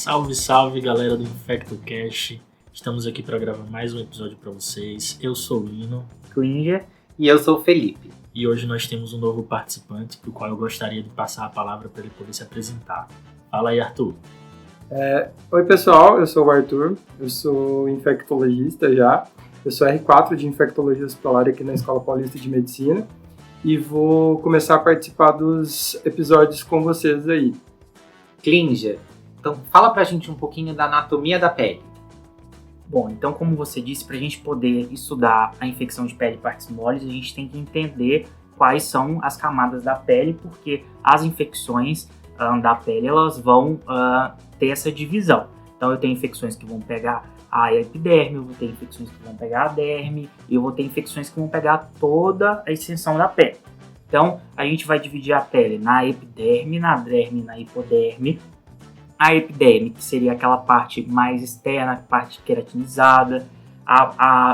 Salve, salve, galera do InfectoCast. Estamos aqui para gravar mais um episódio para vocês. Eu sou o Lino. Klinger. E eu sou o Felipe. E hoje nós temos um novo participante, para o qual eu gostaria de passar a palavra para ele poder se apresentar. Fala aí, Arthur. Oi, pessoal. Eu sou o Arthur. Eu sou infectologista já. Eu sou R4 de Infectologia Hospitalar aqui na Escola Paulista de Medicina. E vou começar a participar dos episódios com vocês aí. Klinger, então fala pra gente um pouquinho da anatomia da pele. Bom, então como você disse, para a gente poder estudar a infecção de pele e partes moles, a gente tem que entender quais são as camadas da pele, porque as infecções da pele elas vão ter essa divisão. Então eu tenho infecções que vão pegar a epiderme, eu vou ter infecções que vão pegar a derme, e eu vou ter infecções que vão pegar toda a extensão da pele. Então a gente vai dividir a pele na epiderme, na derme e na hipoderme. A epiderme, que seria aquela parte mais externa, a parte queratinizada.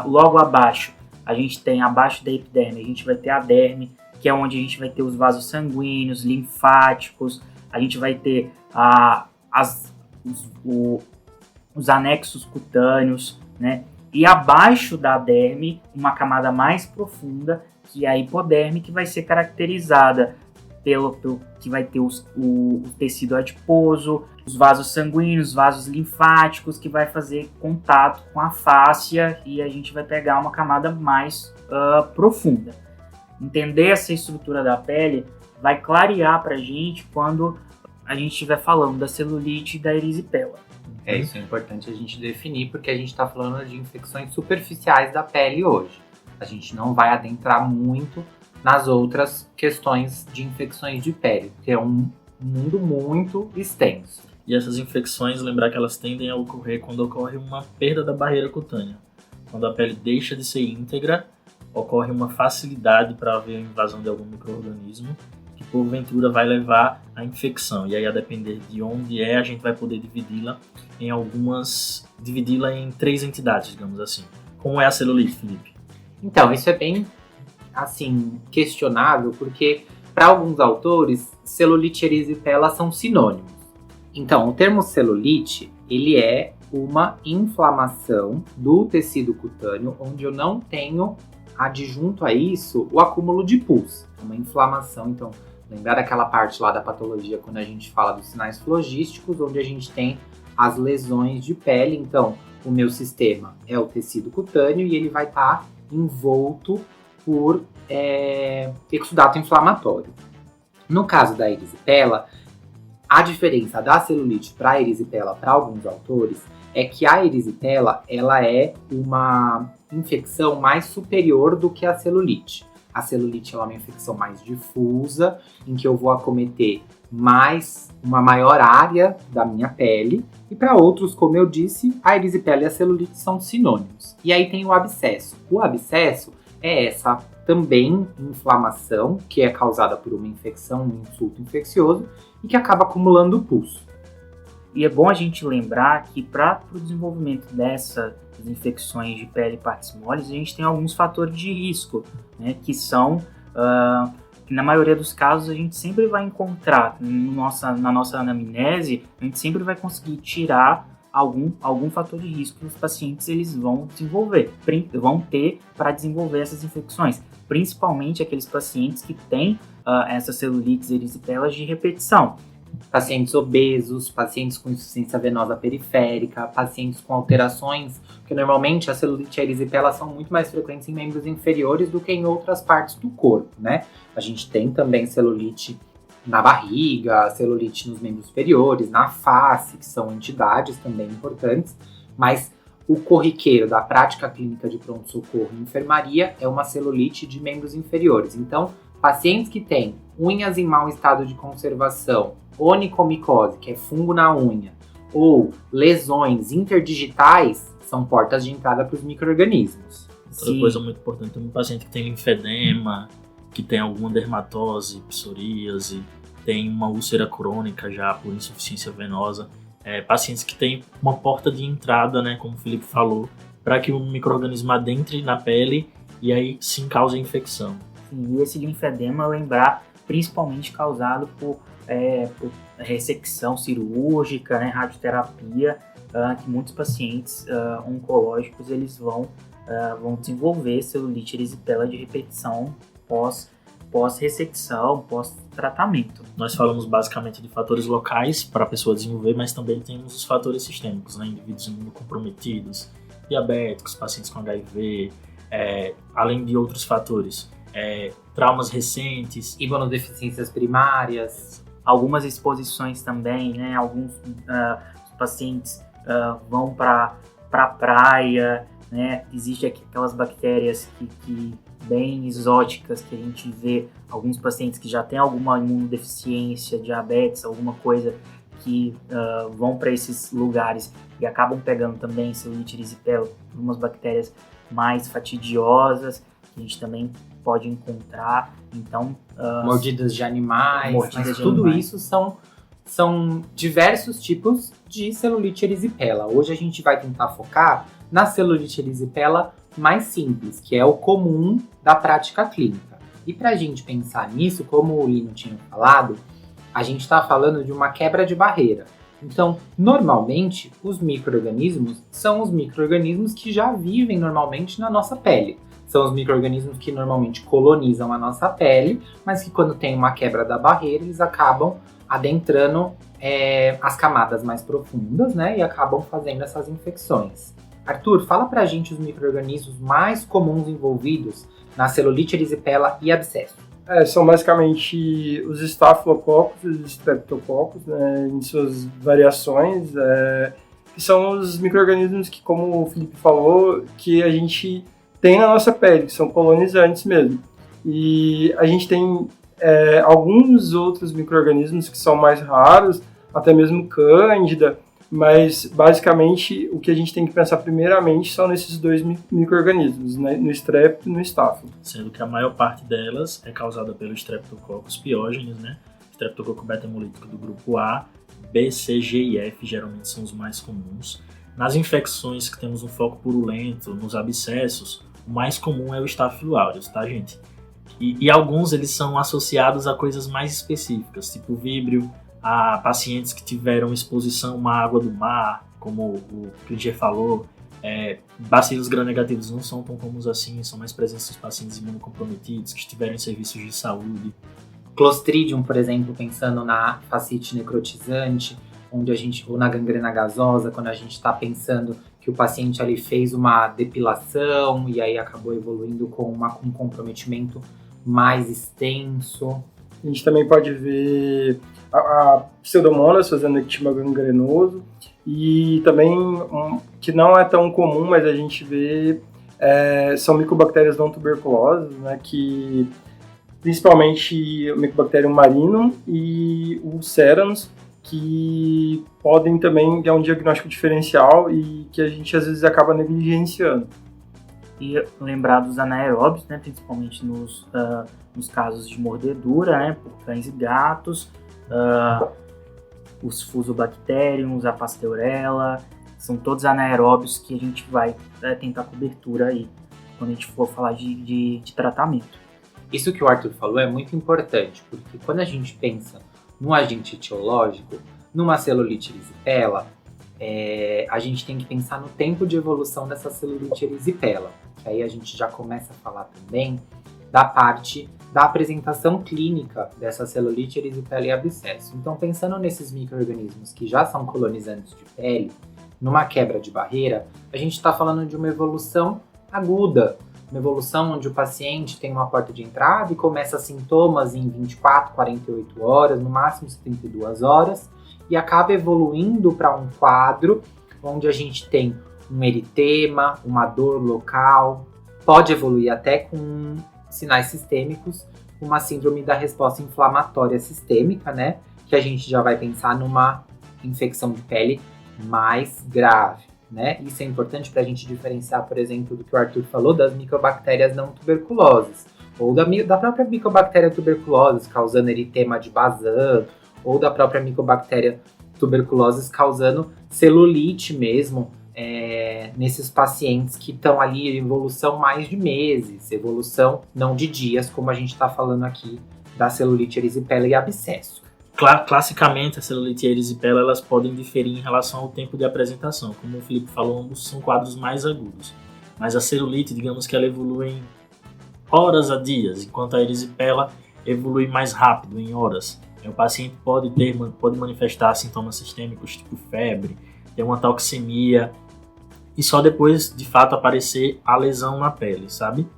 Logo abaixo, a gente tem abaixo da epiderme, a gente vai ter a derme, que é onde a gente vai ter os vasos sanguíneos, linfáticos, a gente vai ter os anexos cutâneos, né? E abaixo da derme, uma camada mais profunda, que é a hipoderme, que vai ser caracterizada pelo que vai ter o tecido adiposo, os vasos sanguíneos, vasos linfáticos, que vai fazer contato com a fáscia e a gente vai pegar uma camada mais profunda. Entender essa estrutura da pele vai clarear pra gente quando a gente estiver falando da celulite e da erisipela. Isso é importante a gente definir, porque a gente está falando de infecções superficiais da pele hoje. A gente não vai adentrar muito nas outras questões de infecções de pele, porque é um mundo muito extenso. E essas infecções, lembrar que elas tendem a ocorrer quando ocorre uma perda da barreira cutânea. Quando a pele deixa de ser íntegra, ocorre uma facilidade para haver a invasão de algum micro-organismo, que porventura vai levar à infecção. E aí, a depender de onde a gente vai poder dividi-la em 3 entidades, digamos assim. Como é a celulite, Felipe? Então, isso é bem, assim, questionável, porque para alguns autores, celulite e erisipela são sinônimos. Então, o termo celulite, ele é uma inflamação do tecido cutâneo, onde eu não tenho adjunto a isso o acúmulo de pus. Uma inflamação, então, lembrar daquela parte lá da patologia quando a gente fala dos sinais flogísticos, onde a gente tem as lesões de pele. Então, o meu sistema é o tecido cutâneo e ele vai estar envolto por exudato inflamatório. No caso da erisipela, a diferença da celulite para a erisipela para alguns autores é que a erisipela ela é uma infecção mais superior do que a celulite. A celulite ela é uma infecção mais difusa, em que eu vou acometer uma maior área da minha pele. E para outros, como eu disse, a erisipela e a celulite são sinônimos. E aí tem o abscesso. O abscesso é essa também inflamação que é causada por uma infecção, um insulto infeccioso, e que acaba acumulando pus. E é bom a gente lembrar que para o desenvolvimento dessas infecções de pele e partes moles, a gente tem alguns fatores de risco, né, que são, que na maioria dos casos a gente sempre vai encontrar, na nossa anamnese, a gente sempre vai conseguir tirar algum fator de risco que os pacientes eles vão ter para desenvolver essas infecções, principalmente aqueles pacientes que têm essas celulites erisipelas de repetição. Pacientes obesos, pacientes com insuficiência venosa periférica, pacientes com alterações, porque normalmente a celulite e a erisipela são muito mais frequentes em membros inferiores do que em outras partes do corpo, né? A gente tem também celulite na barriga, celulite nos membros superiores, na face, que são entidades também importantes, mas o corriqueiro da prática clínica de pronto-socorro e enfermaria é uma celulite de membros inferiores. Então, pacientes que têm unhas em mau estado de conservação, onicomicose, que é fungo na unha, ou lesões interdigitais, são portas de entrada para os micro-organismos. Outra coisa muito importante, um paciente que tem linfedema, que tem alguma dermatose, psoríase, tem uma úlcera crônica já por insuficiência venosa, pacientes que têm uma porta de entrada, né, como o Felipe falou, para que o micro-organismo adentre na pele e aí sim cause a infecção. E esse linfedema, lembrar, principalmente causado por por ressecção cirúrgica, né, radioterapia, que muitos pacientes oncológicos eles vão desenvolver celulite erisipela de repetição pós-ressecção, pós-tratamento. Nós falamos basicamente de fatores locais para a pessoa desenvolver, mas também temos os fatores sistêmicos, né? Indivíduos imunocomprometidos, diabéticos, pacientes com HIV, além de outros fatores. Traumas recentes. Imunodeficiências primárias. Algumas exposições também, né? Alguns pacientes vão para a praia, né? Existem aquelas bactérias que bem exóticas que a gente vê, alguns pacientes que já têm alguma imunodeficiência, diabetes, alguma coisa que vão para esses lugares e acabam pegando também celulite erisipela, algumas bactérias mais fatidiosas que a gente também pode encontrar. Então, mordidas de animais, tudo isso são diversos tipos de celulite erisipela. Hoje a gente vai tentar focar na celulite erisipela mais simples, que é o comum da prática clínica. E para a gente pensar nisso, como o Lino tinha falado, a gente está falando de uma quebra de barreira. Então, normalmente, os micro-organismos são os micro-organismos que já vivem normalmente na nossa pele. São os micro-organismos que normalmente colonizam a nossa pele, mas que quando tem uma quebra da barreira, eles acabam adentrando as camadas mais profundas, né? E acabam fazendo essas infecções. Arthur, fala pra gente os micro-organismos mais comuns envolvidos na celulite erisipela e abscesso. São basicamente os estafilococcus e os streptococcus, né, em suas variações, que são os micro-organismos que, como o Felipe falou, que a gente tem na nossa pele, que são colonizantes mesmo. E a gente tem alguns outros micro-organismos que são mais raros, até mesmo Cândida, mas basicamente o que a gente tem que pensar primeiramente são nesses dois micro-organismos, né? No strep e no estáfilo. Sendo que a maior parte delas é causada pelo Streptococcus pyogenes, né? Streptococcus beta-hemolítico do grupo A, B, C, G e F geralmente são os mais comuns. Nas infecções que temos um foco purulento, nos abscessos, o mais comum é o Staphylo aureus, tá, gente? E alguns eles são associados a coisas mais específicas, tipo víbrio, a pacientes que tiveram exposição à água do mar, como o Klinger falou. Bacilos gram-negativos não são tão comuns assim, são mais presentes nos pacientes imunocomprometidos, que estiveram em serviços de saúde. Clostridium, por exemplo, pensando na fascite necrotizante, ou na gangrena gasosa, quando a gente está pensando que o paciente ali fez uma depilação e aí acabou evoluindo com um comprometimento mais extenso. A gente também pode ver a pseudomonas fazendo ectema gangrenoso e também, que não é tão comum, mas a gente vê, são micobactérias não tuberculosas, né, que principalmente o Mycobacterium marinum e o Serans, que podem também ter um diagnóstico diferencial e que a gente às vezes acaba negligenciando. E lembrar dos anaeróbios, né, principalmente nos casos de mordedura, né, por cães e gatos, os Fusobacterium, a Pasteurella, são todos anaeróbios que a gente vai tentar cobertura aí, quando a gente for falar de tratamento. Isso que o Arthur falou é muito importante, porque quando a gente pensa num agente etiológico, numa celulite erisipela, a gente tem que pensar no tempo de evolução dessa celulite erisipela. Aí a gente já começa a falar também da parte da apresentação clínica dessa celulite erisipela e abscesso. Então, pensando nesses micro-organismos que já são colonizantes de pele, numa quebra de barreira, a gente está falando de uma evolução aguda, uma evolução onde o paciente tem uma porta de entrada e começa sintomas em 24, 48 horas, no máximo 72 horas, e acaba evoluindo para um quadro onde a gente tem um eritema, uma dor local, pode evoluir até com sinais sistêmicos, uma síndrome da resposta inflamatória sistêmica, né? Que a gente já vai pensar numa infecção de pele mais grave, né? Isso é importante para a gente diferenciar, por exemplo, do que o Arthur falou, das micobactérias não tuberculosas, ou da própria micobactéria tuberculose causando eritema de Bazin, ou da própria micobactéria tuberculose causando celulite mesmo, nesses pacientes que estão ali em evolução mais de meses, evolução não de dias, como a gente está falando aqui da celulite erisipela e abscesso. Classicamente, a celulite e a erisipela elas podem diferir em relação ao tempo de apresentação. Como o Felipe falou, ambos são quadros mais agudos. Mas a celulite, digamos que ela evolui em horas a dias, enquanto a erisipela evolui mais rápido, em horas. O paciente pode manifestar sintomas sistêmicos tipo febre, ter uma toxemia, e só depois, de fato, aparecer a lesão na pele, sabe?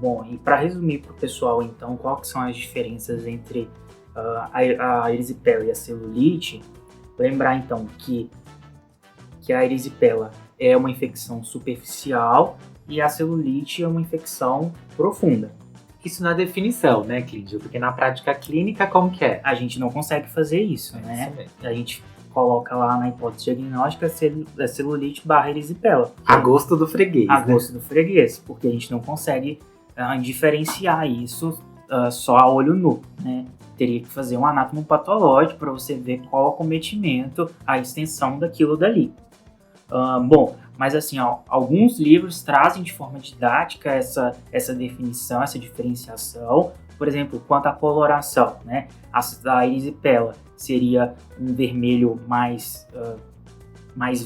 Bom, e para resumir para o pessoal, então, quais são as diferenças entre a erisipela e a celulite? Lembrar, então, que a erisipela é uma infecção superficial e a celulite é uma infecção profunda. Isso na definição, né, Clídio? Porque na prática clínica, como que é? A gente não consegue fazer isso, né? Isso mesmo. A gente coloca lá na hipótese diagnóstica celulite / erisipela. A gosto do freguês. A gosto do freguês, porque a gente não consegue diferenciar isso só a olho nu, né? Teria que fazer um anatomopatológico para você ver qual o acometimento, a extensão daquilo dali. Bom, mas assim, alguns livros trazem de forma didática essa definição, essa diferenciação. Por exemplo, quanto à coloração, né? A erisipela seria um vermelho mais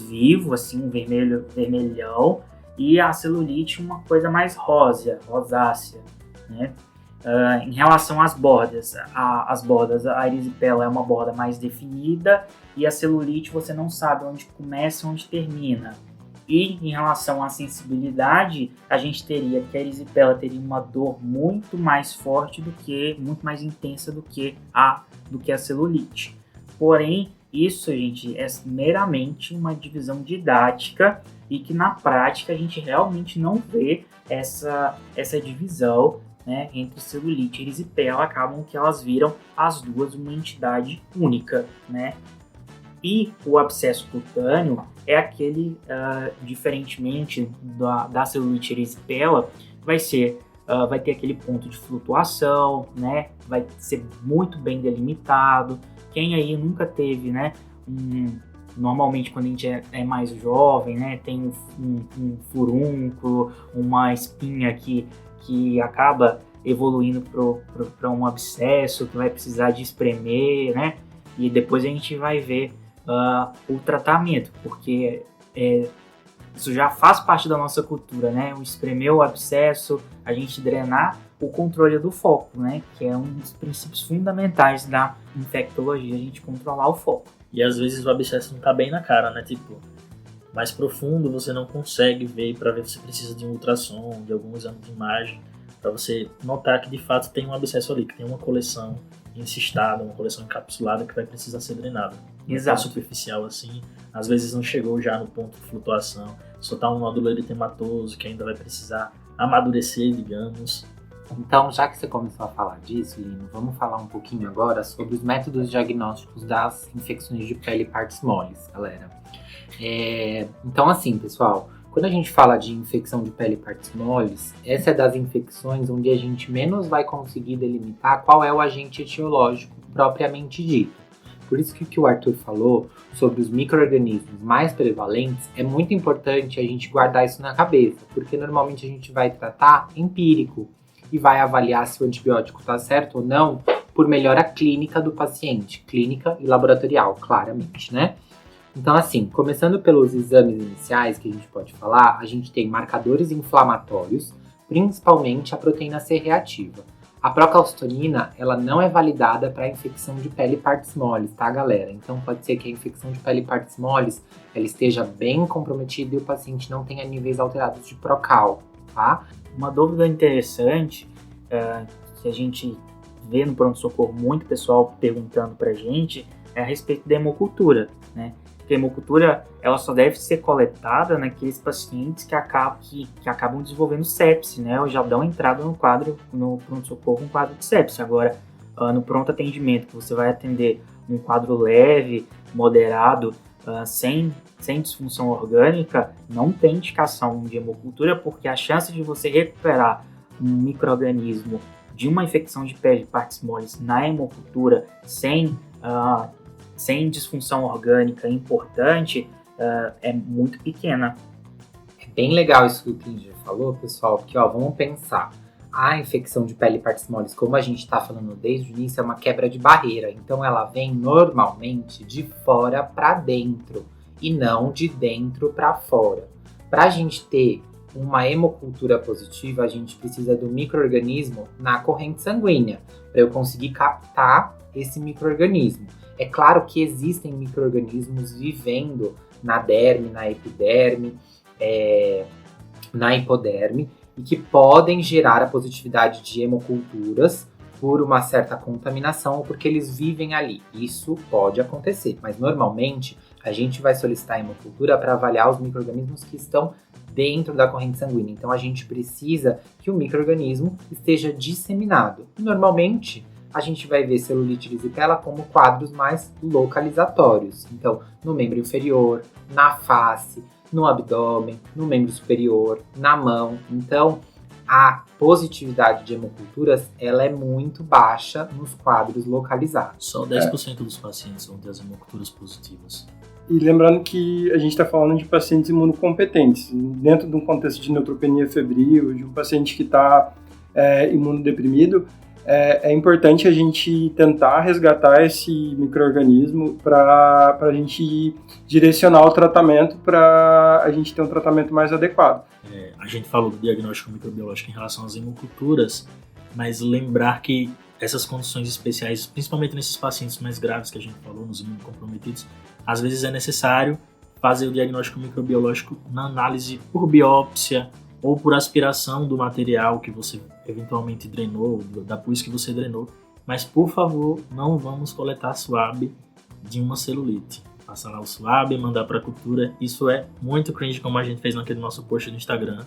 vivo, assim, um vermelhão, e a celulite uma coisa mais rosácea, né? Em relação às bordas, a erisipela é uma borda mais definida e a celulite você não sabe onde começa e onde termina. E em relação à sensibilidade, a gente teria que a erisipela teria uma dor muito mais forte muito mais intensa do que a celulite. Porém, isso, gente, é meramente uma divisão didática e que na prática a gente realmente não vê essa divisão, né, entre celulite e erisipela. Acabam que elas viram as duas uma entidade única, né? E o abscesso cutâneo é aquele, diferentemente da celulite e erisipela, vai ter aquele ponto de flutuação, né? Vai ser muito bem delimitado. Quem aí nunca teve, né? Normalmente quando a gente é mais jovem, né? Tem um furúnculo, uma espinha que acaba evoluindo para um abscesso que vai precisar de espremer, né? E depois a gente vai ver o tratamento, porque isso já faz parte da nossa cultura, né? O espremer o abscesso, a gente drenar, o controle do foco, né? Que é um dos princípios fundamentais da infectologia, a gente controlar o foco. E às vezes o abscesso não tá bem na cara, né? Tipo, mais profundo você não consegue ver, para ver você precisa de um ultrassom, de algum exame de imagem, para você notar que de fato tem um abscesso ali, que tem uma coleção encistada, uma coleção encapsulada que vai precisar ser drenada. Exato. Superficial assim, às vezes não chegou já no ponto de flutuação, só tá um nódulo eritematoso que ainda vai precisar amadurecer, digamos. Então, já que você começou a falar disso, Lino, vamos falar um pouquinho agora sobre os métodos diagnósticos das infecções de pele e partes moles, galera. Então, assim, pessoal, quando a gente fala de infecção de pele e partes moles, essa é das infecções onde a gente menos vai conseguir delimitar qual é o agente etiológico propriamente dito. Por isso que o que o Arthur falou sobre os micro-organismos mais prevalentes, é muito importante a gente guardar isso na cabeça, porque normalmente a gente vai tratar empírico e vai avaliar se o antibiótico está certo ou não por melhora clínica do paciente, clínica e laboratorial, claramente, né? Então, assim, começando pelos exames iniciais que a gente pode falar, a gente tem marcadores inflamatórios, principalmente a proteína C reativa. A procalcitonina, ela não é validada para infecção de pele e partes moles, tá, galera? Então, pode ser que a infecção de pele e partes moles, ela esteja bem comprometida e o paciente não tenha níveis alterados de procal, tá? Uma dúvida interessante que a gente vê no pronto-socorro, muito pessoal perguntando pra gente, é a respeito da hemocultura, né? Porque a hemocultura, ela só deve ser coletada naqueles pacientes que acabam desenvolvendo sepse, né? Ou já dão entrada no pronto-socorro, um quadro de sepse. Agora, no pronto atendimento, que você vai atender um quadro leve, moderado, sem disfunção orgânica, não tem indicação de hemocultura, porque a chance de você recuperar um micro-organismo de uma infecção de pele e partes moles na hemocultura sem disfunção orgânica importante é muito pequena. É bem legal isso que o Clídio falou, pessoal, porque vamos pensar. A infecção de pele e partes moles, como a gente está falando desde o início, é uma quebra de barreira. Então ela vem normalmente de fora para dentro e não de dentro para fora. Para a gente ter uma hemocultura positiva, a gente precisa do micro-organismo na corrente sanguínea, para eu conseguir captar esse micro-organismo. É claro que existem micro-organismos vivendo na derme, na epiderme, na hipoderme, e que podem gerar a positividade de hemoculturas por uma certa contaminação ou porque eles vivem ali. Isso pode acontecer, mas normalmente a gente vai solicitar a hemocultura para avaliar os micro-organismos que estão dentro da corrente sanguínea. Então a gente precisa que o micro-organismo esteja disseminado. Normalmente a gente vai ver celulite erisipela como quadros mais localizatórios. Então, no membro inferior, na face, no abdômen, no membro superior, na mão. Então, a positividade de hemoculturas, ela é muito baixa nos quadros localizados. Só 10% dos pacientes vão ter as hemoculturas positivas. E lembrando que a gente está falando de pacientes imunocompetentes. Dentro de um contexto de neutropenia febril, de um paciente que está imunodeprimido, é importante a gente tentar resgatar esse micro-organismo para a gente direcionar o tratamento para a gente ter um tratamento mais adequado. A gente falou do diagnóstico microbiológico em relação às hemoculturas, mas lembrar que essas condições especiais, principalmente nesses pacientes mais graves que a gente falou, nos imunocomprometidos, às vezes é necessário fazer o diagnóstico microbiológico na análise por biópsia ou por aspiração do material que você eventualmente drenou, da pus que você drenou. Mas, por favor, não vamos coletar swab de uma celulite. Passar lá o swab, mandar para a cultura. Isso é muito cringe, como a gente fez naquele nosso post do Instagram.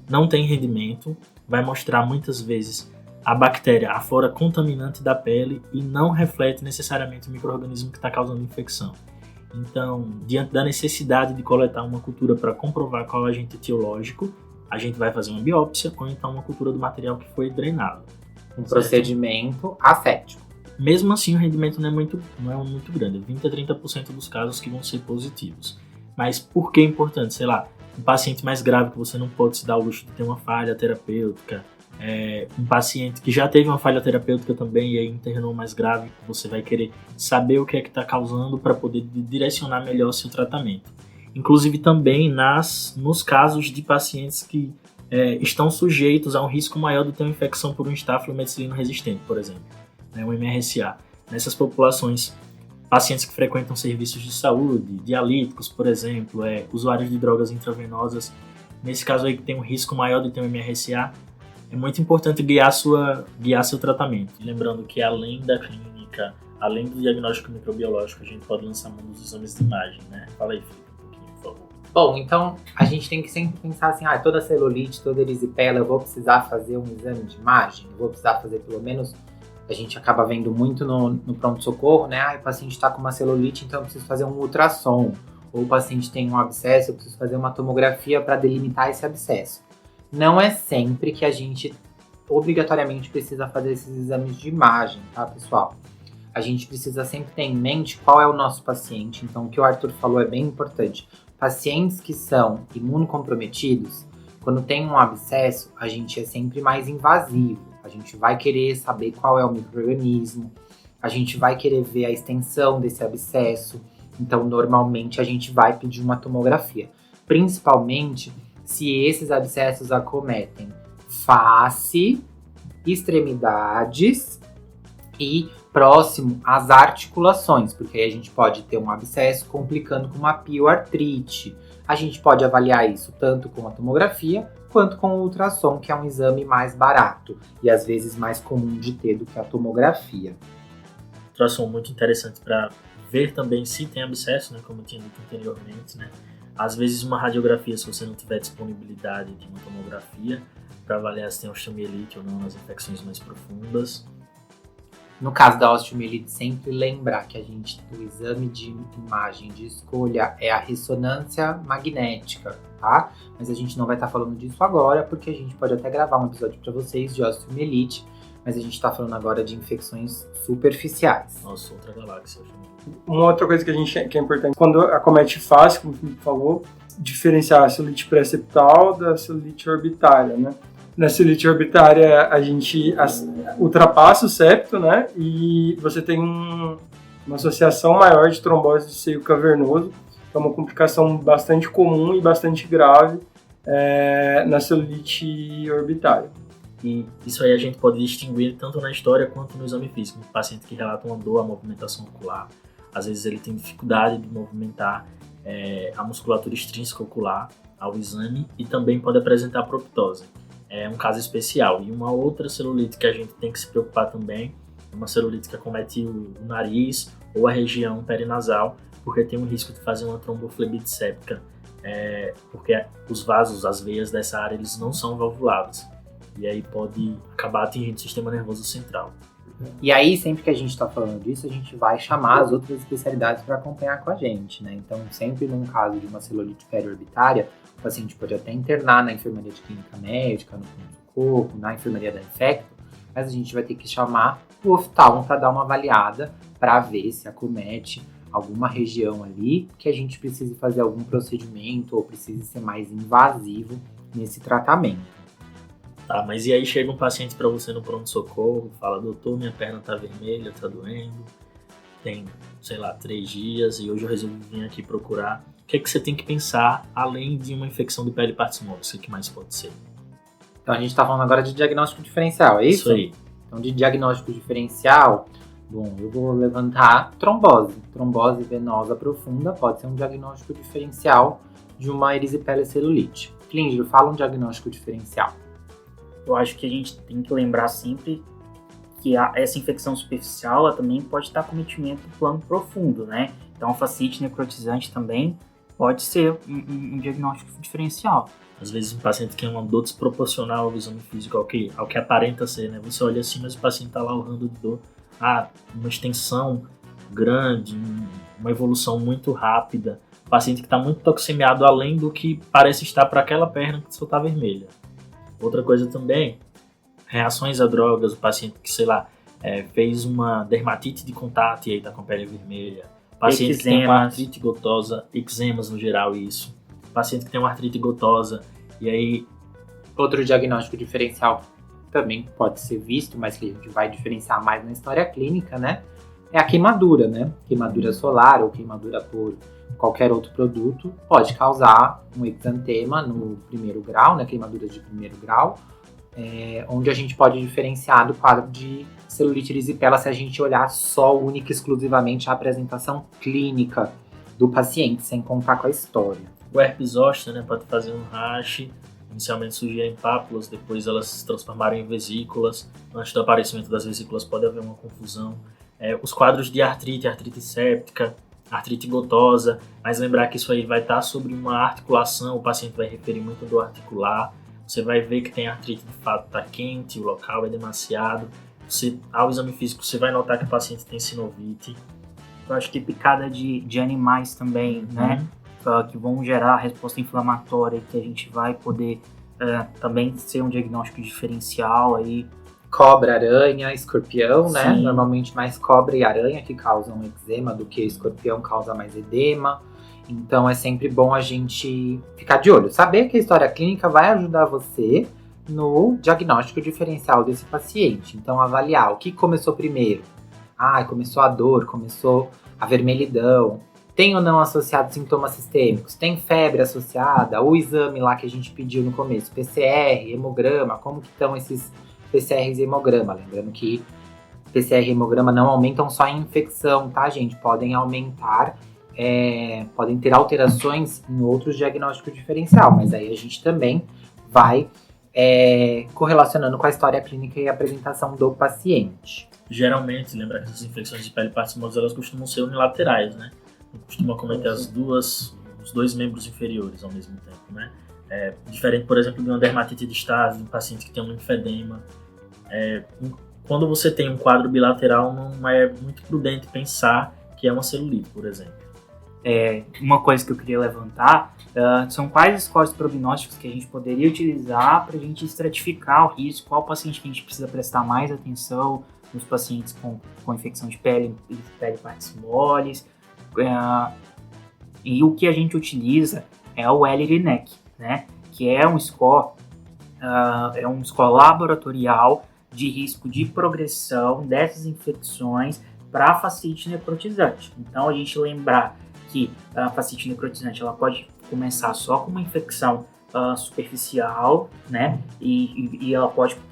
Não tem rendimento, vai mostrar muitas vezes a bactéria, a flora contaminante da pele e não reflete necessariamente o micro-organismo que está causando infecção. Então, diante da necessidade de coletar uma cultura para comprovar qual é o agente etiológico, a gente vai fazer uma biópsia ou então uma cultura do material que foi drenado. Um procedimento ascético. Mesmo assim, o rendimento não é muito grande, 20 a 30% dos casos que vão ser positivos. Mas por que é importante? Sei lá, um paciente mais grave que você não pode se dar o luxo de ter uma falha terapêutica, um paciente que já teve uma falha terapêutica também e aí internou mais grave, você vai querer saber o que é que está causando para poder direcionar melhor o seu tratamento. Inclusive também nos casos de pacientes que estão sujeitos a um risco maior de ter uma infecção por um estafilometicilino resistente, por exemplo, um MRSA. Nessas populações, pacientes que frequentam serviços de saúde, dialíticos, por exemplo, usuários de drogas intravenosas, nesse caso aí que tem um risco maior de ter um MRSA, é muito importante guiar seu tratamento. Lembrando que além da clínica, além do diagnóstico microbiológico, a gente pode lançar mão dos exames de imagem, né? Fala aí, Felipe, um pouquinho, por favor. Bom, então a gente tem que sempre pensar assim, toda celulite, toda erisipela, eu vou precisar fazer um exame de imagem, eu vou precisar fazer pelo menos, a gente acaba vendo muito no pronto-socorro, né? O paciente está com uma celulite, então eu preciso fazer um ultrassom. Ou o paciente tem um abscesso, eu preciso fazer uma tomografia para delimitar esse abscesso. Não é sempre que a gente obrigatoriamente precisa fazer esses exames de imagem, tá, pessoal? A gente precisa sempre ter em mente qual é o nosso paciente. Então, o que o Arthur falou é bem importante. Pacientes que são imunocomprometidos, quando tem um abscesso, a gente é sempre mais invasivo. A gente vai querer saber qual é o micro-organismo, a gente vai querer ver a extensão desse abscesso. Então, normalmente, a gente vai pedir uma tomografia. Principalmente se esses abscessos acometem face, extremidades e próximo às articulações, porque aí a gente pode ter um abscesso complicando com uma pioartrite. A gente pode avaliar isso tanto com a tomografia quanto com o ultrassom, que é um exame mais barato e às vezes mais comum de ter do que a tomografia. Ultrassom muito interessante para ver também se tem abscesso, né, como eu tinha dito anteriormente, né? Às vezes uma radiografia, se você não tiver disponibilidade de uma tomografia, para avaliar se tem osteomielite ou não nas infecções mais profundas. No caso da osteomielite, sempre lembrar que o exame de imagem de escolha é a ressonância magnética, tá? Mas a gente não vai estar falando disso agora, porque a gente pode até gravar um episódio para vocês de osteomielite, mas a gente está falando agora de infecções superficiais. Nossa, outra galáxia. Uma outra coisa que é importante, quando acomete face, como o Felipe falou, diferenciar a celulite pré-septal da celulite orbitária, né? Na celulite orbitária, a gente ultrapassa o septo, né? E você tem uma associação maior de trombose de seio cavernoso, que é uma complicação bastante comum e bastante grave na celulite orbitária. E isso aí a gente pode distinguir tanto na história quanto no exame físico. Um paciente que relata uma dor à movimentação ocular, às vezes ele tem dificuldade de movimentar a musculatura extrínseca ocular ao exame e também pode apresentar proptose. É um caso especial. E uma outra celulite que a gente tem que se preocupar também é uma celulite que acomete o nariz ou a região perinasal, porque tem um risco de fazer uma tromboflebite séptica, porque os vasos, as veias dessa área, eles não são valvulados. E aí pode acabar atingindo o sistema nervoso central. E aí, sempre que a gente está falando disso, a gente vai chamar as outras especialidades para acompanhar com a gente, né? Então, sempre num caso de uma celulite periorbitária, o paciente pode até internar na enfermaria de clínica médica, no pronto-socorro, na enfermaria da infecto, mas a gente vai ter que chamar o oftalmo para dar uma avaliada para ver se acomete alguma região ali que a gente precise fazer algum procedimento ou precise ser mais invasivo nesse tratamento. Tá, mas e aí chega um paciente para você no pronto-socorro, fala, doutor, minha perna tá vermelha, tá doendo, tem, 3 dias e hoje eu resolvi vir aqui procurar. O que é que você tem que pensar além de uma infecção de pele partismose? O que mais pode ser? Então a gente tá falando agora de diagnóstico diferencial, é isso? Isso aí. Então de diagnóstico diferencial, bom, eu vou levantar trombose. Trombose venosa profunda pode ser um diagnóstico diferencial de uma erisipela celulite. Clíndio, fala um diagnóstico diferencial. Eu acho que a gente tem que lembrar sempre que essa infecção superficial ela também pode estar cometimento do plano profundo, né? Então, a fascite necrotizante também pode ser um diagnóstico diferencial. Às vezes, um paciente que tem uma dor desproporcional ao exame físico, ao que aparenta ser, né? Você olha assim, mas o paciente está lá urrando de dor. Uma extensão grande, uma evolução muito rápida. O paciente que está muito toxemiado além do que parece estar para aquela perna que só está vermelha. Outra coisa também, reações a drogas, o paciente que, fez uma dermatite de contato e aí tá com a pele vermelha. Paciente que tem uma artrite gotosa, eczemas no geral, isso. Paciente que tem uma artrite gotosa e aí... Outro diagnóstico diferencial também pode ser visto, mas que a gente vai diferenciar mais na história clínica, né? É a queimadura, né? Queimadura solar ou queimadura por qualquer outro produto pode causar um exantema no primeiro grau, né? Queimadura de primeiro grau, onde a gente pode diferenciar do quadro de celulite erisipela se a gente olhar só, única e exclusivamente a apresentação clínica do paciente, sem contar com a história. O herpes zoster, né, pode fazer um rash, inicialmente surgirem pápulas, depois elas se transformarem em vesículas. Antes do aparecimento das vesículas pode haver uma confusão. Os quadros de artrite séptica, artrite gotosa, mas lembrar que isso aí vai estar sobre uma articulação, o paciente vai referir muito dor articular, você vai ver que tem artrite de fato, está quente, o local é demasiado, ao exame físico você vai notar que o paciente tem sinovite. Eu acho que picada de animais também, né, que vão gerar resposta inflamatória, que a gente vai poder também ser um diagnóstico diferencial aí. Cobra, aranha, escorpião, Sim. né? Normalmente mais cobra e aranha que causam eczema do que escorpião causa mais edema. Então é sempre bom a gente ficar de olho. Saber que a história clínica vai ajudar você no diagnóstico diferencial desse paciente. Então avaliar o que começou primeiro. Começou a dor, começou a vermelhidão. Tem ou não associado sintomas sistêmicos? Tem febre associada? O exame lá que a gente pediu no começo, PCR, hemograma, como que estão esses PCR e hemograma? Lembrando que PCR e hemograma não aumentam só em infecção, tá, gente? Podem aumentar, podem ter alterações em outros diagnósticos diferencial, mas aí a gente também vai correlacionando com a história clínica e a apresentação do paciente. Geralmente, lembra que essas infecções de pele partismose, elas costumam ser unilaterais, né? Não costuma acometer os dois membros inferiores ao mesmo tempo, né? Diferente, por exemplo, de uma dermatite de Stase, de um paciente que tem um linfedema. Quando você tem um quadro bilateral, não é muito prudente pensar que é uma celulite, por exemplo. Uma coisa que eu queria levantar são quais scores prognósticos que a gente poderia utilizar para a gente estratificar o risco, qual paciente que a gente precisa prestar mais atenção, nos pacientes com infecção de pele e pele partismoles. E o que a gente utiliza é o Ellery-Neck, né? Que é um score é um score laboratorial de risco de progressão dessas infecções para a fascite necrotizante. Então, a gente lembrar que a fascite necrotizante ela pode começar só com uma infecção superficial, né? E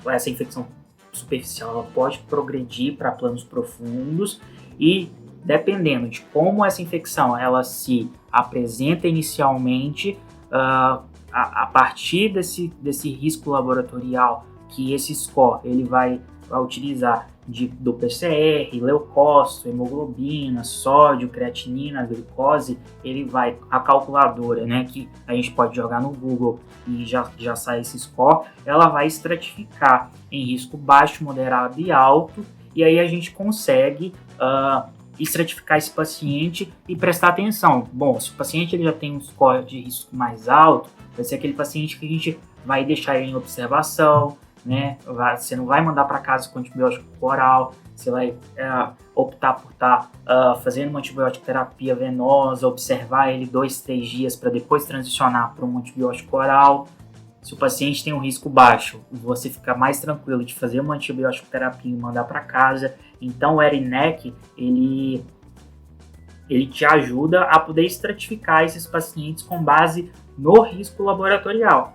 essa infecção superficial ela pode progredir para planos profundos e, dependendo de como essa infecção ela se apresenta inicialmente, a partir desse risco laboratorial que esse score ele vai utilizar do PCR, leucócito, hemoglobina, sódio, creatinina, glicose, a calculadora, né, que a gente pode jogar no Google e já sai esse score, ela vai estratificar em risco baixo, moderado e alto, e aí a gente consegue estratificar esse paciente e prestar atenção. Bom, se o paciente ele já tem um score de risco mais alto, vai ser aquele paciente que a gente vai deixar ele em observação, né? Você não vai mandar para casa com antibiótico oral, você vai optar por estar fazendo uma antibiótico terapia venosa, observar ele 2-3 dias para depois transicionar para um antibiótico oral. Se o paciente tem um risco baixo, você fica mais tranquilo de fazer uma antibiótico terapia e mandar para casa. Então o ERINEC, ele te ajuda a poder estratificar esses pacientes com base no risco laboratorial.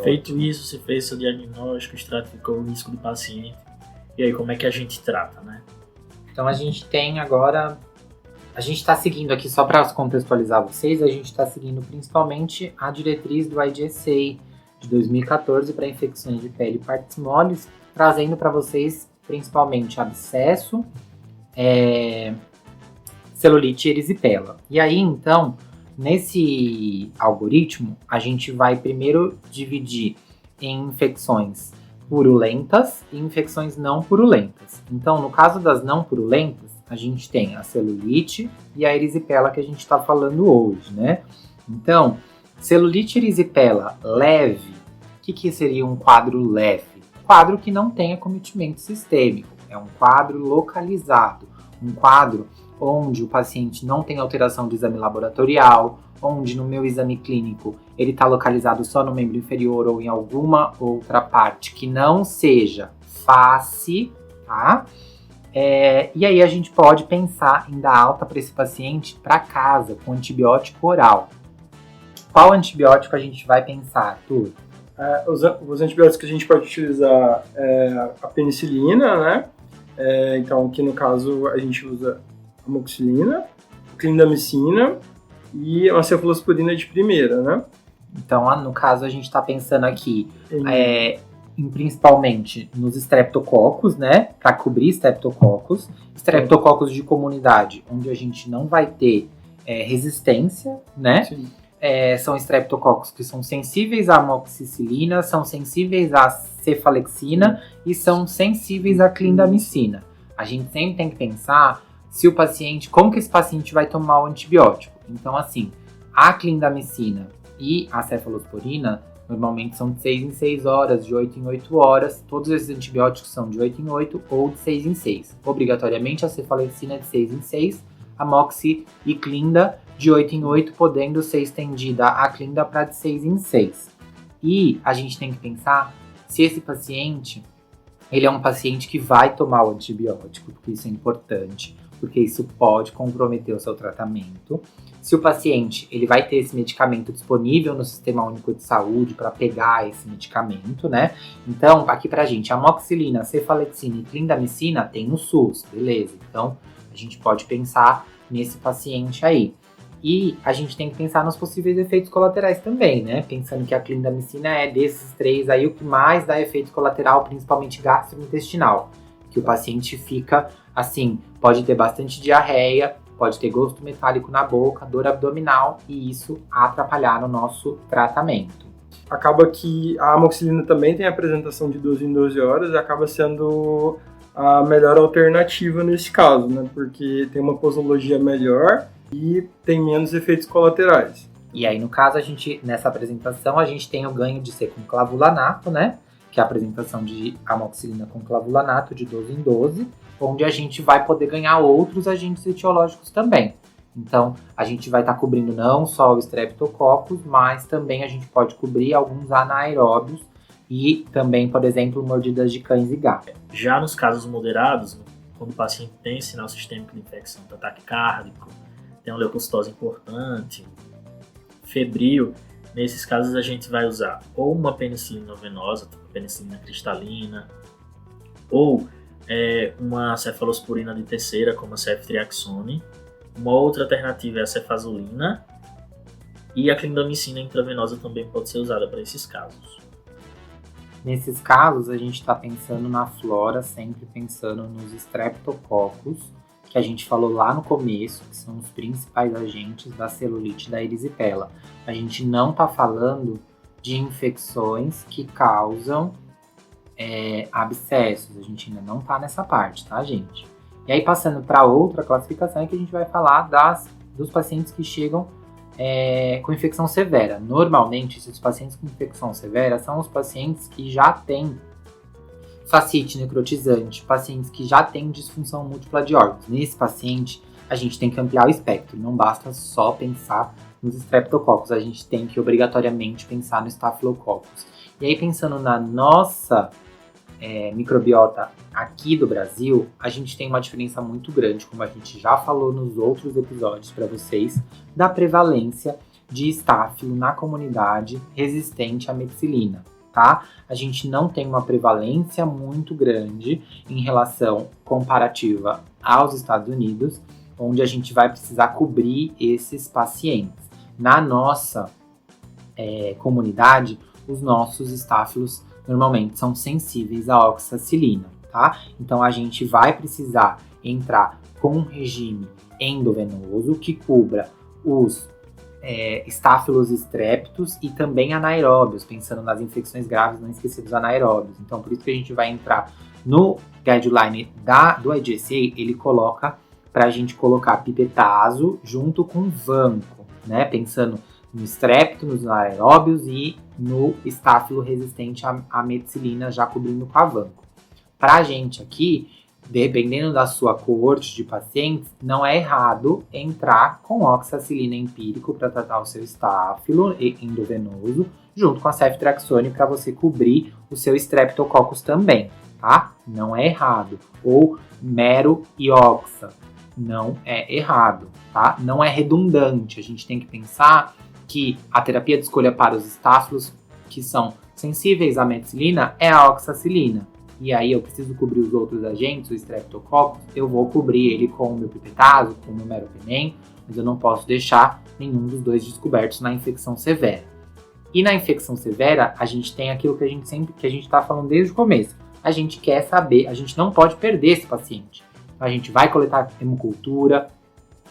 Feito isso, você fez seu diagnóstico, estratificou o risco do paciente. E aí, como é que a gente trata, né? Então, a gente tem agora... A gente está seguindo aqui, só para contextualizar vocês, a gente está seguindo principalmente a diretriz do IDSA de 2014 para infecções de pele e partes moles, trazendo para vocês principalmente abscesso, celulite e erisipela. E aí, então... Nesse algoritmo, a gente vai primeiro dividir em infecções purulentas e infecções não purulentas. Então, no caso das não purulentas, a gente tem a celulite e a erisipela que a gente está falando hoje, né? Então, celulite e erisipela leve, o que seria um quadro leve? Quadro que não tem acometimento sistêmico, é um quadro localizado, um quadro onde o paciente não tem alteração do exame laboratorial, onde no meu exame clínico ele está localizado só no membro inferior ou em alguma outra parte que não seja face, tá? E aí a gente pode pensar em dar alta para esse paciente para casa com antibiótico oral. Qual antibiótico a gente vai pensar, Arthur? Os antibióticos que a gente pode utilizar é a penicilina, né? Então, aqui no caso a gente usa amoxicilina, clindamicina e uma cefalosporina de primeira, né? Então, no caso, a gente está pensando aqui principalmente nos estreptococos, né? Para cobrir estreptococos de comunidade, onde a gente não vai ter resistência, né? Sim. São estreptococos que são sensíveis à amoxicilina, são sensíveis à cefalexina e são sensíveis à clindamicina. A gente sempre tem que pensar como que esse paciente vai tomar o antibiótico. Então, assim, a clindamicina e a cefalosporina normalmente são de 6 em 6 horas, de 8 em 8 horas. Todos esses antibióticos são de 8 em 8 ou de 6 em 6. Obrigatoriamente, a cefalexina é de 6 em 6, a moxi e clinda de 8 em 8, podendo ser estendida a clinda para de 6 em 6. E a gente tem que pensar se esse paciente ele é um paciente que vai tomar o antibiótico, porque isso é importante, porque isso pode comprometer o seu tratamento. Se o paciente ele vai ter esse medicamento disponível no Sistema Único de Saúde para pegar esse medicamento, né? Então, aqui pra gente, amoxicilina, cefalexina e clindamicina tem no SUS, beleza? Então, a gente pode pensar nesse paciente aí. E a gente tem que pensar nos possíveis efeitos colaterais também, né? Pensando que a clindamicina é desses três aí o que mais dá efeito colateral, principalmente gastrointestinal. Que o paciente fica, assim, pode ter bastante diarreia, pode ter gosto metálico na boca, dor abdominal e isso atrapalhar no nosso tratamento. Acaba que a amoxicilina também tem apresentação de 12 em 12 horas e acaba sendo a melhor alternativa nesse caso, né? Porque tem uma posologia melhor e tem menos efeitos colaterais. E aí, no caso, nessa apresentação, a gente tem o ganho de ser com clavulanato, né? Que é a apresentação de amoxicilina com clavulanato de 12 em 12, onde a gente vai poder ganhar outros agentes etiológicos também. Então, a gente vai estar cobrindo não só o Streptococcus, mas também a gente pode cobrir alguns anaeróbios e também, por exemplo, mordidas de cães e gatos. Já nos casos moderados, quando o paciente tem sinal sistêmico de infecção, ataque cardíaco, tem uma leucocitose importante, febril, nesses casos a gente vai usar ou uma penicilina venosa, tipo penicilina cristalina, ou uma cefalosporina de terceira, como a ceftriaxone. Uma outra alternativa é a cefazolina, e a clindamicina intravenosa também pode ser usada para esses casos. Nesses casos, a gente está pensando na flora, sempre pensando nos streptococcus, que a gente falou lá no começo, que são os principais agentes da celulite da erisipela. A gente não está falando de infecções que causam abscessos, a gente ainda não está nessa parte, tá, gente? E aí, passando para outra classificação, é que a gente vai falar dos pacientes que chegam com infecção severa. Normalmente, esses pacientes com infecção severa são os pacientes que já têm fascite necrotizante, pacientes que já têm disfunção múltipla de órgãos. Nesse paciente, a gente tem que ampliar o espectro, não basta só pensar nos streptococcus, a gente tem que obrigatoriamente pensar no staphylococcus. E aí, pensando na nossa microbiota aqui do Brasil, a gente tem uma diferença muito grande, como a gente já falou nos outros episódios para vocês, da prevalência de estáfilo na comunidade resistente à meticilina, tá? A gente não tem uma prevalência muito grande em relação comparativa aos Estados Unidos, onde a gente vai precisar cobrir esses pacientes. Na nossa comunidade, os nossos estáfilos normalmente são sensíveis à oxacilina, tá? Então a gente vai precisar entrar com um regime endovenoso que cubra os estáfilos estreptos e também anaeróbios, pensando nas infecções graves, não esquecer dos anaeróbios. Então por isso que a gente vai entrar no guideline do IGSA, ele coloca para a gente colocar pipetazo junto com vanco, né? Pensando no estrepto, nos anaeróbios e no estáfilo resistente à meticilina, já cobrindo com a vanco. Pra gente aqui, dependendo da sua coorte de pacientes, não é errado entrar com oxacilina empírico para tratar o seu estáfilo endovenoso, junto com a ceftriaxone para você cobrir o seu streptococcus também, tá? Não é errado. Ou mero e oxa, não é errado, tá? Não é redundante, a gente tem que pensar que a terapia de escolha para os estáfilos que são sensíveis à meticilina é a oxacilina. E aí eu preciso cobrir os outros agentes, o streptococcus, eu vou cobrir ele com o meu pipetazo, com o meu meropenem, mas eu não posso deixar nenhum dos dois descobertos na infecção severa. E na infecção severa, a gente tem aquilo que a gente está falando desde o começo. A gente quer saber, a gente não pode perder esse paciente. A gente vai coletar hemocultura,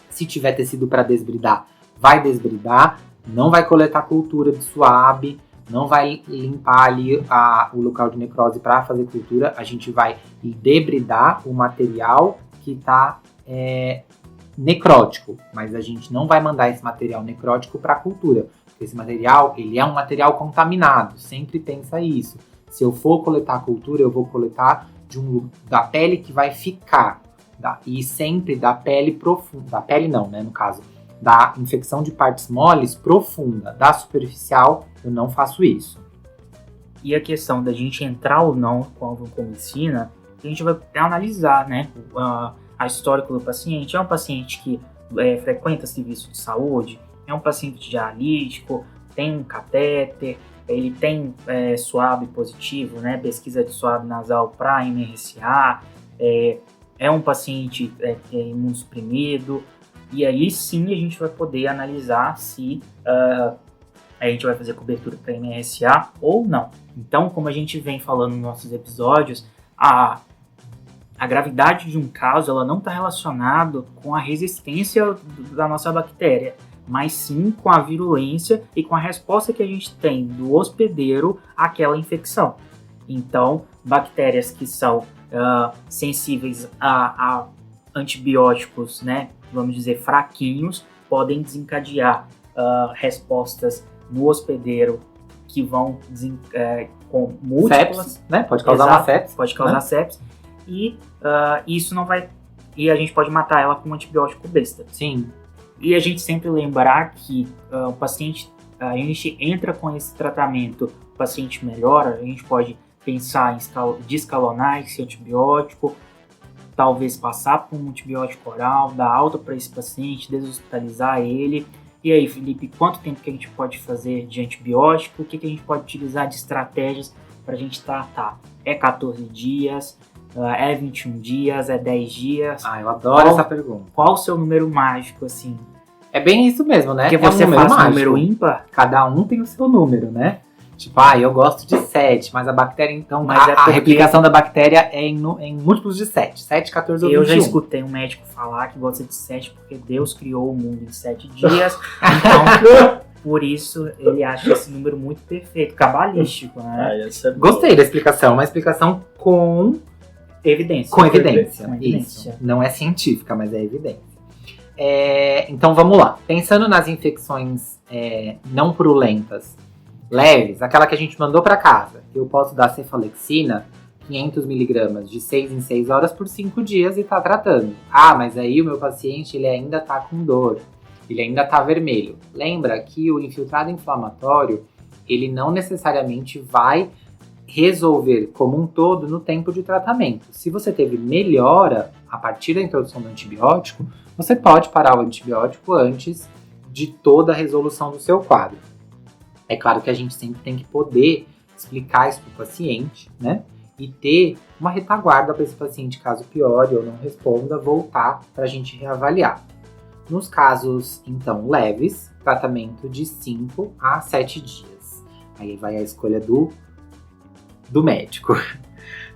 se tiver tecido para desbridar, vai desbridar, não vai coletar cultura de suave, não vai limpar ali o local de necrose para fazer cultura, a gente vai debridar o material que está necrótico, mas a gente não vai mandar esse material necrótico para a cultura, porque esse material ele é um material contaminado, sempre pensa isso. Se eu for coletar a cultura, eu vou coletar da pele que vai ficar, e sempre da pele profunda, da pele não, né, no caso, da infecção de partes moles profunda, da superficial, eu não faço isso. E a questão da gente entrar ou não com a vancomicina, a gente vai analisar, né, a histórico do paciente. É um paciente que frequenta serviço de saúde, é um paciente dialítico, tem um catéter, ele tem SWAB positivo, né, pesquisa de SWAB nasal para MRSA, é um paciente que é imunossuprimido. E aí sim a gente vai poder analisar se a gente vai fazer cobertura para MRSA ou não. Então, como a gente vem falando nos nossos episódios, a gravidade de um caso ela não está relacionada com a resistência da nossa bactéria, mas sim com a virulência e com a resposta que a gente tem do hospedeiro àquela infecção. Então, bactérias que são sensíveis a antibióticos, né, vamos dizer, fraquinhos, podem desencadear respostas no hospedeiro que vão com múltiplas... Sepsis, né? Pode causar uma sepsis. Pode causar sepsis. E isso não vai... E a gente pode matar ela com um antibiótico besta. Sim. E a gente sempre lembrar que o paciente, a gente entra com esse tratamento, o paciente melhora, a gente pode pensar em descalonar esse antibiótico, talvez passar por um antibiótico oral, dar alta para esse paciente, deshospitalizar ele. E aí, Felipe, quanto tempo que a gente pode fazer de antibiótico? O que a gente pode utilizar de estratégias para a gente tratar? É 14 dias? É 21 dias? É 10 dias? Ah, eu adoro essa pergunta. Qual o seu número mágico, assim? É bem isso mesmo, né? Porque é você um número faz mágico. número ímpar? Cada um tem o seu número, né? Tipo, eu gosto de 7, mas a bactéria, então, Mas é a porque- replicação da bactéria é em múltiplos de 7. 7, 14 ou 21. Eu já escutei um médico falar que gosta de 7 porque Deus criou o mundo em 7 dias. Então, por isso, ele acha esse número muito perfeito, cabalístico, né? Essa é Gostei da explicação. Uma explicação com Evidência. evidência. Com evidência. Isso. Não é científica, mas é evidência. Então, vamos lá. Pensando nas infecções não purulentas, leves, aquela que a gente mandou para casa, eu posso dar cefalexina, 500 miligramas de 6 em 6 horas por 5 dias e tá tratando. Ah, mas aí o meu paciente ele ainda tá com dor, ele ainda tá vermelho. Lembra que o infiltrado inflamatório, ele não necessariamente vai resolver como um todo no tempo de tratamento. Se você teve melhora a partir da introdução do antibiótico, você pode parar o antibiótico antes de toda a resolução do seu quadro. É claro que a gente sempre tem que poder explicar isso para o paciente, né? E ter uma retaguarda para esse paciente, caso piore ou não responda, voltar para a gente reavaliar. Nos casos, então, leves, tratamento de 5 a 7 dias. Aí vai a escolha do médico.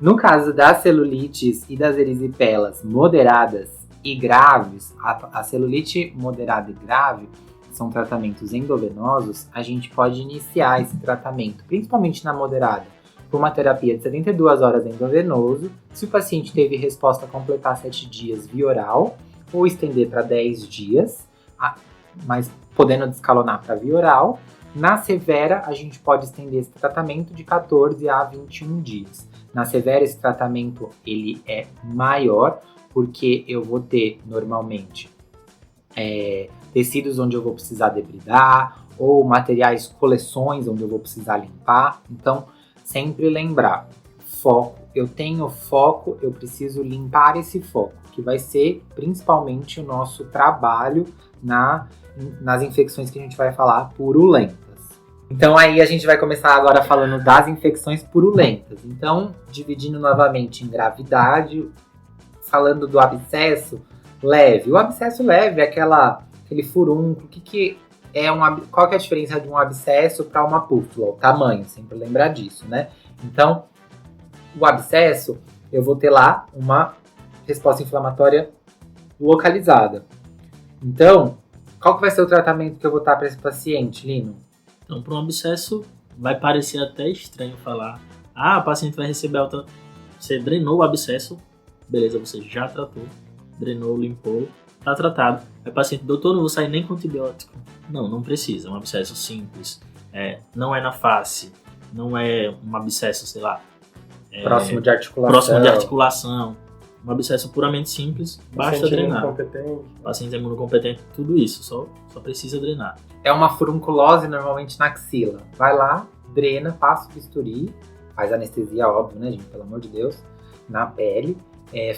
No caso das celulites e das erisipelas moderadas e graves, a celulite moderada e grave são tratamentos endovenosos, a gente pode iniciar esse tratamento, principalmente na moderada, com uma terapia de 72 horas endovenoso, se o paciente teve resposta a completar 7 dias via oral, ou estender para 10 dias, mas podendo descalonar para via oral. Na severa, a gente pode estender esse tratamento de 14 a 21 dias. Na severa, esse tratamento ele é maior, porque eu vou ter, normalmente, tecidos onde eu vou precisar debridar, ou materiais, coleções onde eu vou precisar limpar. Então, sempre lembrar, foco. Eu tenho foco, eu preciso limpar esse foco, que vai ser principalmente o nosso trabalho nas infecções que a gente vai falar purulentas. Então aí a gente vai começar agora falando das infecções purulentas. Então, dividindo novamente em gravidade, falando do abscesso leve. O abscesso leve é aquele furúnculo. Qual que é a diferença de um abscesso para uma pústula? O tamanho, sempre lembrar disso, né? Então, o abscesso, eu vou ter lá uma resposta inflamatória localizada. Então, qual que vai ser o tratamento que eu vou dar para esse paciente, Lino? Então, para um abscesso, vai parecer até estranho falar: o paciente vai receber alta. Você drenou o abscesso, beleza, você já tratou, drenou, limpou, tá tratado. Aí o paciente, doutor, não vou sair nem com antibiótico. Não precisa, é um abscesso simples. Não é na face, não é um abscesso, sei lá. Próximo de articulação. Um abscesso puramente simples, basta drenar. Paciente imunocompetente, tudo isso, só precisa drenar. É uma furunculose normalmente na axila. Vai lá, drena, passa o bisturi, faz anestesia, óbvio, né, gente? Pelo amor de Deus. Na pele,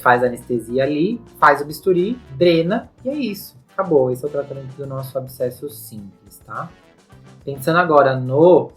faz anestesia ali, faz o bisturi, drena e é isso. Acabou. Esse é o tratamento do nosso abscesso simples, tá? Pensando agora no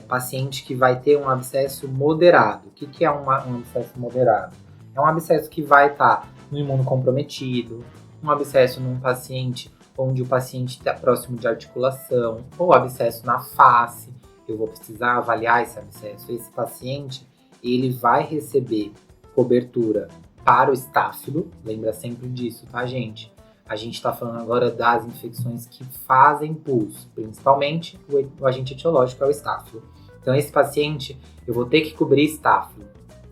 paciente que vai ter um abscesso moderado. O que é um abscesso moderado? É um abscesso que vai estar no imunocomprometido, um abscesso num paciente onde o paciente está próximo de articulação, ou abscesso na face. Eu vou precisar avaliar esse abscesso. Esse paciente, ele vai receber cobertura para o estáfilo. Lembra sempre disso, tá, gente? A gente está falando agora das infecções que fazem pus, principalmente o agente etiológico é o estáfilo. Então, esse paciente, eu vou ter que cobrir estáfilo.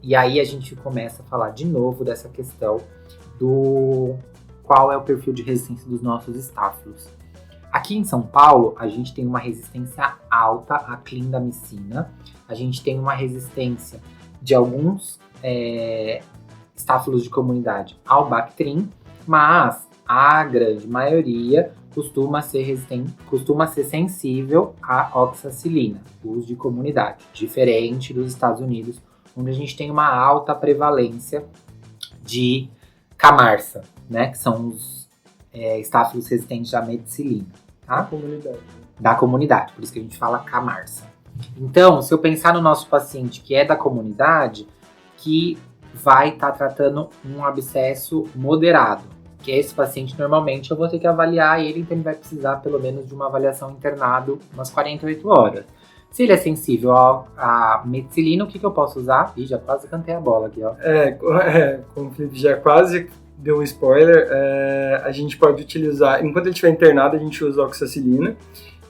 E aí a gente começa a falar de novo dessa questão do qual é o perfil de resistência dos nossos estáfilos. Aqui em São Paulo, a gente tem uma resistência alta à clindamicina, a gente tem uma resistência de alguns estáfilos de comunidade ao Bactrim, mas a grande maioria costuma ser sensível à oxacilina, uso de comunidade, diferente dos Estados Unidos, onde a gente tem uma alta prevalência de Camarsa, né, que são os estáfilos resistentes à meticilina, tá? Da comunidade, por isso que a gente fala Camarsa. Então, se eu pensar no nosso paciente que é da comunidade, que vai estar tratando um abscesso moderado, que esse paciente, normalmente, eu vou ter que avaliar ele, então ele vai precisar pelo menos de uma avaliação internado umas 48 horas. Se ele é sensível à meticilina, o que eu posso usar? Ih, já quase cantei a bola aqui, ó. Como o Felipe já quase deu um spoiler, a gente pode utilizar, enquanto ele estiver internado, a gente usa oxacilina,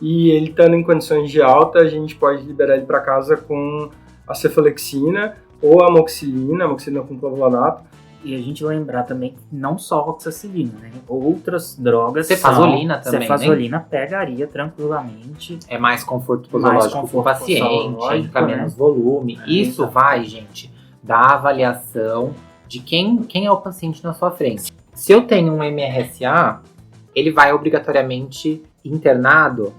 e ele estando em condições de alta, a gente pode liberar ele para casa com a cefalexina ou a amoxicilina com clavulanato. E a gente lembrar também que não só oxacilina, né? Outras drogas. Cefazolina também. Cefazolina, né? Pegaria tranquilamente. É mais conforto posológico para o paciente, fica menos volume. Isso vai, gente, da avaliação de quem é o paciente na sua frente. Se eu tenho um MRSA, ele vai obrigatoriamente internado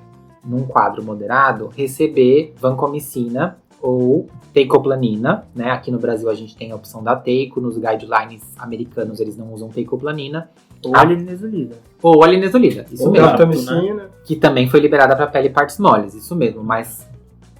num quadro moderado receber vancomicina ou teicoplanina, né? Aqui no Brasil a gente tem a opção da teico, nos guidelines americanos eles não usam teicoplanina. Ou a linezolida. Ou a linezolida, isso ou mesmo. Daptomicina. Que também foi liberada para pele e partes moles, isso mesmo. Mas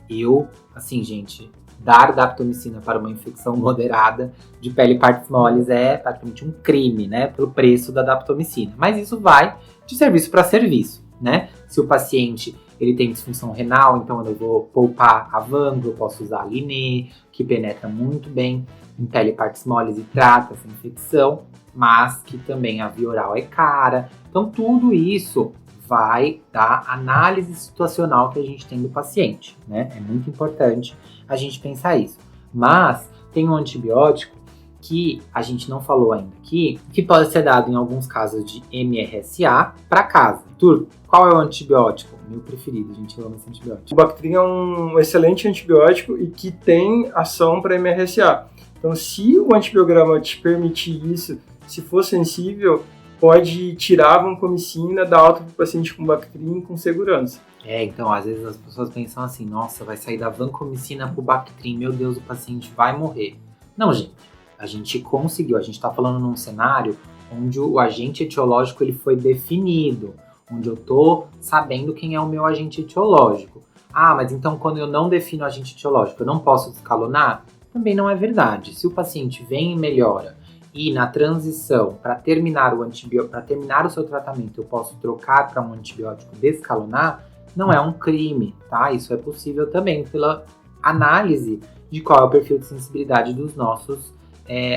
eu, assim, gente, dar daptomicina para uma infecção moderada de pele e partes moles é praticamente um crime, né? Pelo preço da daptomicina. Mas isso vai de serviço para serviço, né? Se o paciente ele tem disfunção renal, então eu vou poupar a Vango, eu posso usar a Linê, que penetra muito bem em pele e partes moles e trata essa infecção, mas que também a via oral é cara. Então tudo isso vai da análise situacional que a gente tem do paciente, né? É muito importante a gente pensar isso. Mas tem um antibiótico que a gente não falou ainda aqui, que pode ser dado em alguns casos de MRSA para casa. Arthur, qual é o antibiótico? Meu preferido, a gente ama esse antibiótico. O Bactrim é um excelente antibiótico e que tem ação para MRSA. Então, se o antibiograma te permitir isso, se for sensível, pode tirar a vancomicina da alta do paciente com Bactrim com segurança. Então, às vezes as pessoas pensam assim, nossa, vai sair da vancomicina pro Bactrim, meu Deus, o paciente vai morrer. Não, gente, a gente conseguiu, a gente está falando num cenário onde o agente etiológico ele foi definido, onde eu tô sabendo quem é o meu agente etiológico. Ah, mas então quando eu não defino o agente etiológico, eu não posso descalonar? Também não é verdade. Se o paciente vem e melhora, e na transição, para terminar o seu tratamento, eu posso trocar para um antibiótico descalonar, não é um crime, tá? Isso é possível também pela análise de qual é o perfil de sensibilidade dos nossos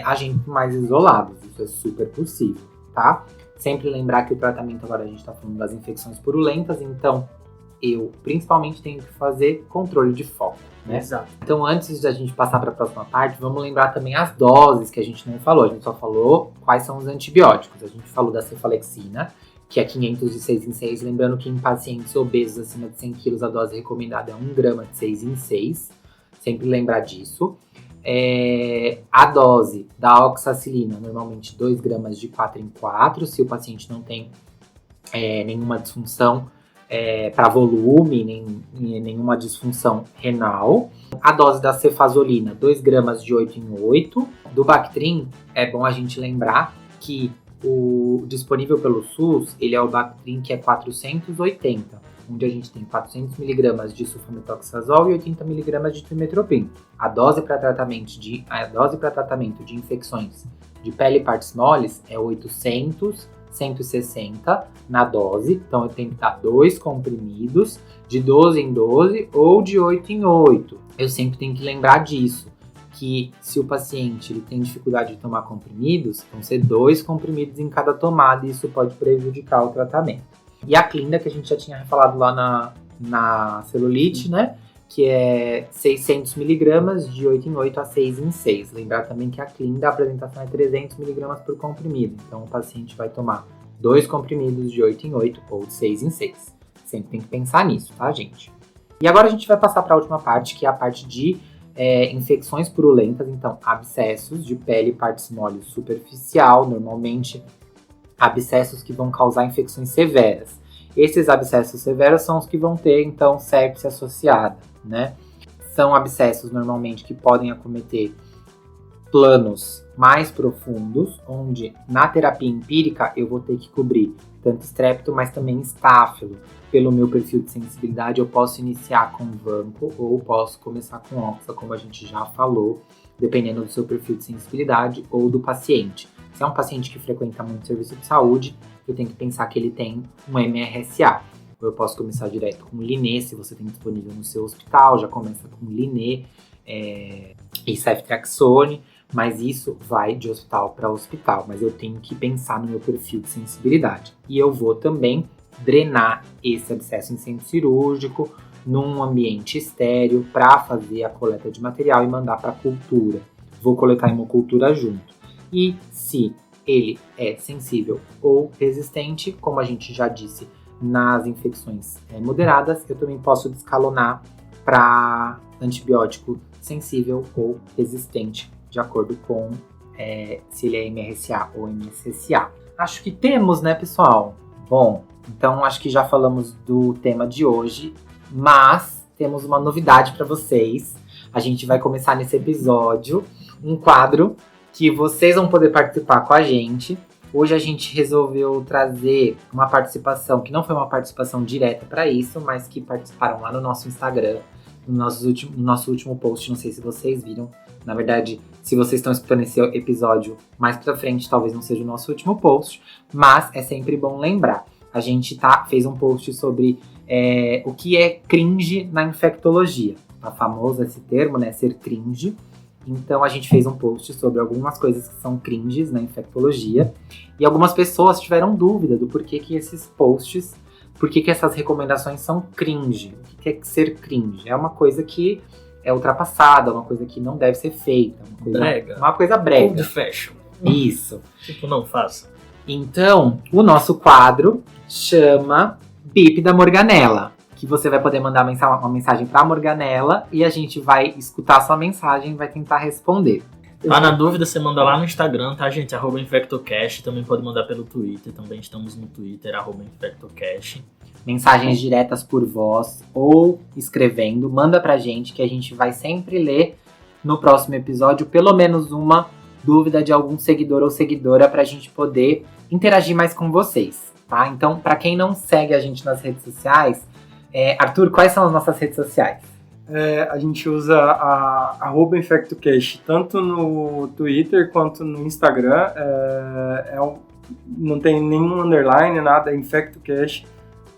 agentes mais isolados. Isso é super possível, tá? Sempre lembrar que o tratamento, agora a gente está falando das infecções purulentas, então eu principalmente tenho que fazer controle de foco, né? Exato. Então antes da gente passar para a próxima parte, vamos lembrar também as doses que a gente não falou. A gente só falou quais são os antibióticos. A gente falou da cefalexina, que é 500 de 6 em 6. Lembrando que em pacientes obesos acima de 100 kg a dose recomendada é 1 grama de 6 em 6. Sempre lembrar disso. A dose da oxacilina, normalmente 2 gramas de 4 em 4, se o paciente não tem nenhuma disfunção para volume, nenhuma disfunção renal. A dose da cefazolina, 2 gramas de 8 em 8. Do Bactrim, é bom a gente lembrar que o disponível pelo SUS, ele é o Bactrim que é 480. Onde a gente tem 400 mg de sulfametoxazol e 80 mg de trimmetoprim. A dose para tratamento de infecções de pele e partes moles é 800, 160 na dose. Então eu tenho que dar 2 comprimidos de 12 em 12 ou de 8 em 8. Eu sempre tenho que lembrar disso, que se o paciente ele tem dificuldade de tomar comprimidos, vão ser 2 comprimidos em cada tomada e isso pode prejudicar o tratamento. E a Clinda, que a gente já tinha falado lá na celulite, né? Que é 600 mg de 8 em 8 a 6 em 6. Lembrar também que a Clinda, a apresentação é 300 mg por comprimido. Então, o paciente vai tomar 2 comprimidos de 8 em 8 ou de 6 em 6. Sempre tem que pensar nisso, tá, gente? E agora a gente vai passar para a última parte, que é a parte de infecções purulentas. Então, abscessos de pele e partes moles superficial, normalmente abscessos que vão causar infecções severas. Esses abscessos severos são os que vão ter, então, sepse associada, né? São abscessos, normalmente, que podem acometer planos mais profundos, onde, na terapia empírica, eu vou ter que cobrir tanto estrépito, mas também estáfilo. Pelo meu perfil de sensibilidade, eu posso iniciar com vanco ou posso começar com oxa, como a gente já falou, dependendo do seu perfil de sensibilidade ou do paciente. Se é um paciente que frequenta muito serviço de saúde, eu tenho que pensar que ele tem um MRSA. Ou eu posso começar direto com Linê, se você tem disponível no seu hospital, já começa com Linê e ceftriaxone, mas isso vai de hospital para hospital. Mas eu tenho que pensar no meu perfil de sensibilidade. E eu vou também drenar esse abscesso em centro cirúrgico, num ambiente estéreo, para fazer a coleta de material e mandar para a cultura. Vou coletar hemocultura junto. E se ele é sensível ou resistente, como a gente já disse nas infecções moderadas, eu também posso descalonar para antibiótico sensível ou resistente, de acordo com se ele é MRSA ou MSSA. Acho que temos, né, pessoal? Bom, então acho que já falamos do tema de hoje, mas temos uma novidade para vocês. A gente vai começar nesse episódio um quadro que vocês vão poder participar com a gente. Hoje a gente resolveu trazer uma participação que não foi uma participação direta para isso, mas que participaram lá no nosso Instagram, no nosso último post. Não sei se vocês viram. Na verdade, se vocês estão escutando esse episódio mais pra frente, talvez não seja o nosso último post, mas é sempre bom lembrar. A gente fez um post sobre o que é cringe na infectologia. Tá famoso esse termo, né? Ser cringe. Então a gente fez um post sobre algumas coisas que são cringes na infectologia. E algumas pessoas tiveram dúvida do porquê que esses posts, porquê que essas recomendações são cringe. O que é ser cringe? É uma coisa que é ultrapassada, uma coisa que não deve ser feita. Uma coisa brega. Old fashion. Isso. Tipo, não faça. Então, o nosso quadro chama Bip da Morganella. Que você vai poder mandar uma mensagem pra Morganella e a gente vai escutar a sua mensagem e vai tentar responder. Tá na dúvida, você manda lá no Instagram, tá, gente? @InfectoCast. Também pode mandar pelo Twitter. Também estamos no Twitter, @InfectoCast. Mensagens diretas por voz ou escrevendo. Manda pra gente que a gente vai sempre ler no próximo episódio pelo menos uma dúvida de algum seguidor ou seguidora pra gente poder interagir mais com vocês, tá? Então, pra quem não segue a gente nas redes sociais, Arthur, quais são as nossas redes sociais? A gente usa a @InfectoCast tanto no Twitter quanto no Instagram. Não tem nenhum underline, nada, é InfectoCast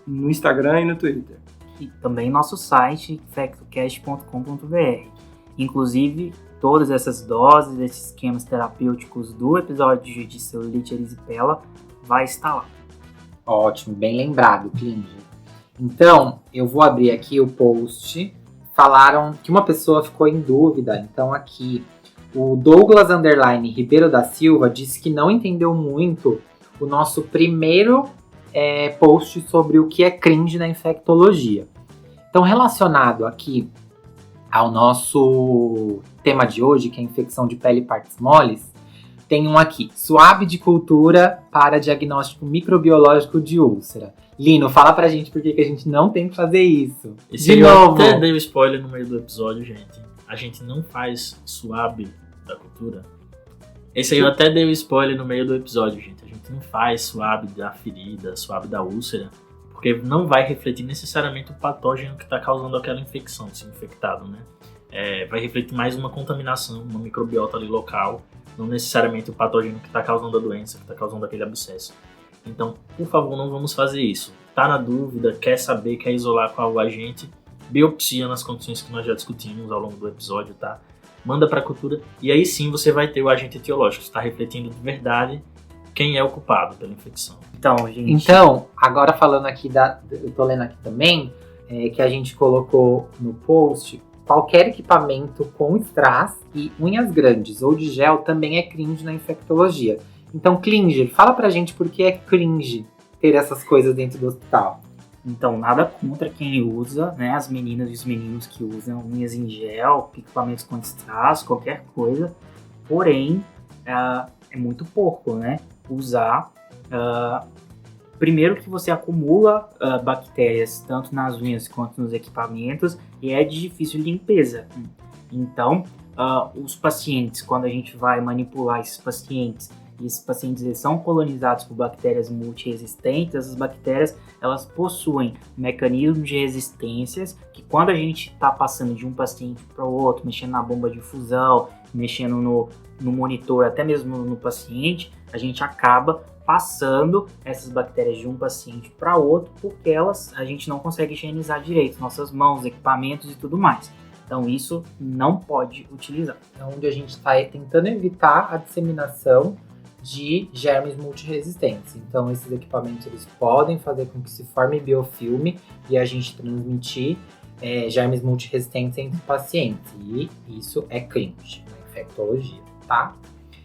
no Instagram e no Twitter. E também nosso site, infectocast.com.br. Inclusive, todas essas doses, esses esquemas terapêuticos do episódio de celulite erisipela vai estar lá. Ótimo, bem lembrado, Clinge. Então, eu vou abrir aqui o post. Falaram que uma pessoa ficou em dúvida. Então, aqui, o Douglas Ribeiro da Silva disse que não entendeu muito o nosso primeiro post sobre o que é cringe na infectologia. Então, relacionado aqui ao nosso tema de hoje, que é a infecção de pele e partes moles, tem um aqui, suave de cultura para diagnóstico microbiológico de úlcera. Lino, fala pra gente por que a gente não tem que fazer isso. Esse de novo. Eu até dei o spoiler no meio do episódio, gente. A gente não faz suave da cultura. Esse aí eu até dei o spoiler no meio do episódio, gente. A gente não faz suave da ferida, suave da úlcera, porque não vai refletir necessariamente o patógeno que está causando aquela infecção, se infectado, né? Vai refletir mais uma contaminação, uma microbiota ali local, não necessariamente o patógeno que está causando a doença, que está causando aquele abscesso. Então, por favor, não vamos fazer isso. Tá na dúvida, quer saber, quer isolar qual o agente, biopsia nas condições que nós já discutimos ao longo do episódio, tá? Manda para a cultura e aí sim você vai ter o agente etiológico, está refletindo de verdade quem é o culpado pela infecção. Então, agora falando aqui eu tô lendo aqui também, que a gente colocou no post, qualquer equipamento com strass e unhas grandes ou de gel também é cringe na infectologia. Então, Klinger, fala pra gente por que é cringe ter essas coisas dentro do hospital. Então, nada contra quem usa, né? As meninas e os meninos que usam unhas em gel, equipamentos com strass, qualquer coisa. Porém, é muito porco, né? Usar Primeiro que você acumula bactérias tanto nas unhas quanto nos equipamentos e é de difícil limpeza. Então, os pacientes, quando a gente vai manipular esses pacientes, e esses pacientes eles são colonizados por bactérias multiresistentes, essas bactérias elas possuem mecanismos de resistências que quando a gente está passando de um paciente para o outro, mexendo na bomba de fusão, mexendo no monitor, até mesmo no paciente, a gente acaba passando essas bactérias de um paciente para outro porque a gente não consegue higienizar direito nossas mãos, equipamentos e tudo mais. Então isso não pode utilizar. É onde a gente está tentando evitar a disseminação de germes multiresistentes. Então esses equipamentos eles podem fazer com que se forme biofilme e a gente transmitir germes multiresistentes entre pacientes. E isso é cringe na infectologia, tá?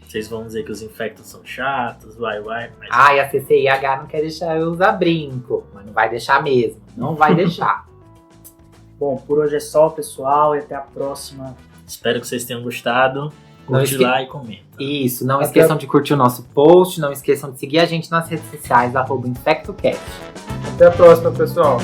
Vocês vão dizer que os infectos são chatos, mas... Ai, a CCIH não quer deixar eu usar brinco, mas não vai deixar mesmo, não vai deixar. Bom, por hoje é só, pessoal, e até a próxima. Espero que vocês tenham gostado. Curte lá e comenta. Isso, não esqueçam de curtir o nosso post, não esqueçam de seguir a gente nas redes sociais, @InfectoCast. Até a próxima, pessoal.